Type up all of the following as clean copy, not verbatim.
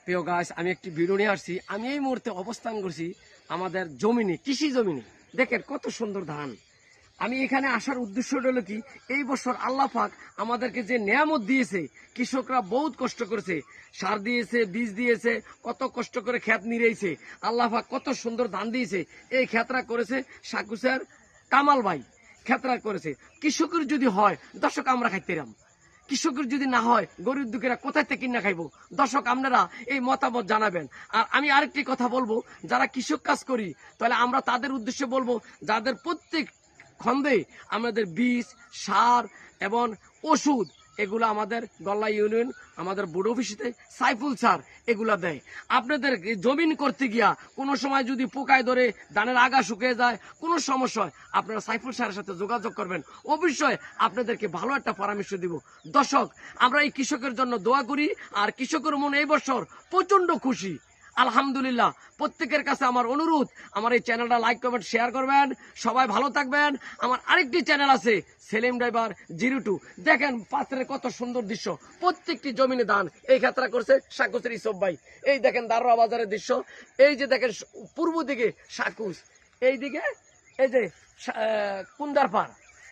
প্রিয় গাছ, আমি একটি ভিডিও নিয়ে আসছি। আমি এই মুহূর্তে অবস্থান করছি আমাদের জমিনে, কৃষি জমিনে। দেখেন কত সুন্দর ধান। আমি এখানে আসার উদ্দেশ্যটা হলো কি, এই বছর আল্লাহ পাক আমাদেরকে যে নিয়ামত দিয়েছে, কৃষকরা বহুত কষ্ট করেছে, সার দিয়েছে, বীজ দিয়েছে, কত কষ্ট করে ক্ষেত নিরেছে। আল্লাহ পাক কত সুন্দর ধান দিয়েছে। এই ক্ষেতরা করেছে সাকুসের কামাল ভাই, ক্ষেতরা করেছে। কৃষকের যদি হয় দর্শক আমরা খাইতেরাম, কৃষকের যদি না হয় গরিব দুঃখীরা কোথায় থেকে কিনা খাইবো? দর্শক আপনারা এই মতামত জানাবেন। আর আমি আরেকটি কথা বলবো, যারা কৃষক কাজ করি তাহলে আমরা তাদের উদ্দেশ্যে বলবো, যাদের প্রত্যেক খন্দে আমাদের বীজ, সার এবং ওষুধ এগুলো আমাদের গল্লা ইউনিয়ন আমাদের বোর্ড অফিসে সাইফুল স্যার এগুলা দেয়। আপনাদের জমিন করতে গিয়া কোনো সময় যদি পোকায় ধরে ধানের আগা শুকিয়ে যায়, কোনো সমস্যা হয়, আপনারা সাইফুল স্যারের সাথে যোগাযোগ করবেন। অবশ্যই আপনাদেরকে ভালো একটা পরামর্শ দিব। দর্শক, আমরা এই কৃষকের জন্য দোয়া করি। আর কৃষকের মনে এই বছর প্রচন্ড খুশি, আলহামদুলিল্লাহ। প্রত্যেকের কাছে আমার অনুরোধ, আমার এই চ্যানেলটা লাইক কমেন্ট শেয়ার করবেন। সবাই ভালো থাকবেন। আমার আরেকটি চ্যানেল আছে সেলিম ড্রাইভার 02। দেখেন পাত্রের কত সুন্দর দৃশ্য, প্রত্যেকটি জমিনে ধান। এই ক্ষেত্রে করছে সাকুসের ইসব ভাই। এই দেখেন দারোয়া বাজারের দৃশ্য। এই যে দেখেন পূর্ব দিকে সাকুস, এই দিকে এই যে কুন্দারপাড়,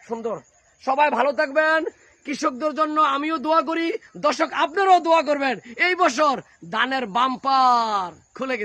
সুন্দর। সবাই ভালো থাকবেন। কৃষকদের জন্য আমিও দোয়া করি, দর্শক আপনারাও দোয়া করবেন। এই বছর ধানের বাম্পার খুলে গেছে।